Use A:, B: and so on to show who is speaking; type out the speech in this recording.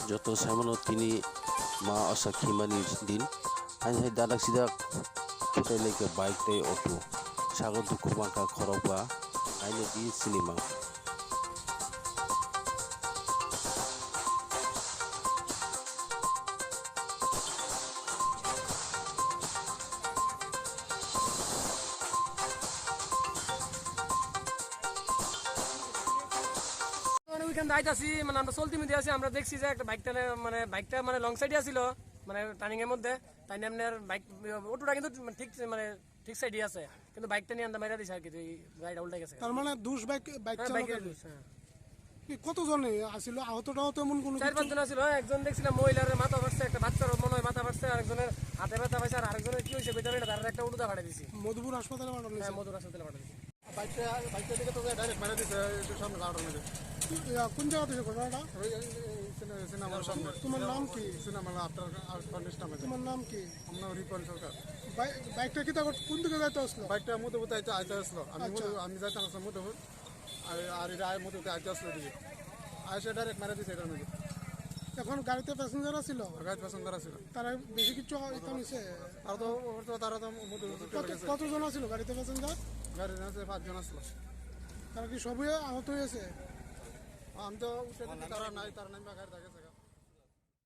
A: joto samono tini ma asa khimani din hai dadak sidak thwtaiwi ke bike tei auto sago duku mangka khorok ba aine di cinema
B: ওইখান আইতাছি মানে আমরা চলতি মধ্যে আছি আমরা দেখছি যে একটা বাইকটা মানে লং সাইডে আছিল মানে টার্নিং এর মধ্যে তাই নিয়ে আপনার বাইক অটোটা কিন্তু ঠিক সাইডে আছে কিন্তু বাইকটা নিয়ে আন্দা মাইরা দিছে আর কি গাড়িটা উল্টে গেছে
C: তার মানে দুষ বাইক
B: বাইকের
C: কতজন আসিল আহতটাও তেমন কোনো
B: 4-5 জন আছিল একজন দেখছিলাম মহিলার মাথা ফাটছে একটা বাচ্চার মনে হয় মাথা ফাটছে আরেকজনের হাতে ব্যথা পাইছে আর আরেকজনের কি হয়েছে বেচারা তার একটা উড়ুদা ফাটাই দিছি
C: মধুপুর হাসপাতালে পাঠানো
B: হ্যাঁ মধুর হাসপাতালে পাঠাই দিছি
D: বাইকটা দিকে তো ডাইরেক্ট মারা দিছে সামনে গাড়ির মধ্যে
C: কোন জায়গা থেকে ঘটনাটা
D: সিনেমার সামনে
C: তোমার নাম কি
D: সিনেমা আপনার
C: তোমার নাম কি
D: আমরা রিপন সরকার
C: বাইকটা কি কোন দিকে যাইতে আসলো
D: বাইকটা মধ্যবর্তী আইতে আসলো আমি যাইতাম আসলাম মধ্যবর্তী আর এটা মধ্যবর্তী আইতে আসলো দিকে আইসে ডাইরেক্ট মারা দিছে এটার মধ্যে
C: এখন গাড়িতে প্যাসেঞ্জার ছিল
D: গাড়ি প্যাসেঞ্জার ছিল
C: তারা বেশি কিছু এটা নিছে
D: তারা তো মধ্যবর্তী
C: কতজন ছিল গাড়িতে প্যাসেঞ্জার
D: গাড়ির আছে 5 জন আসলো
C: তারা কি সবই আহত হয়েছে
D: আমি তো উঠে তারা নাই গাড়ি থাকে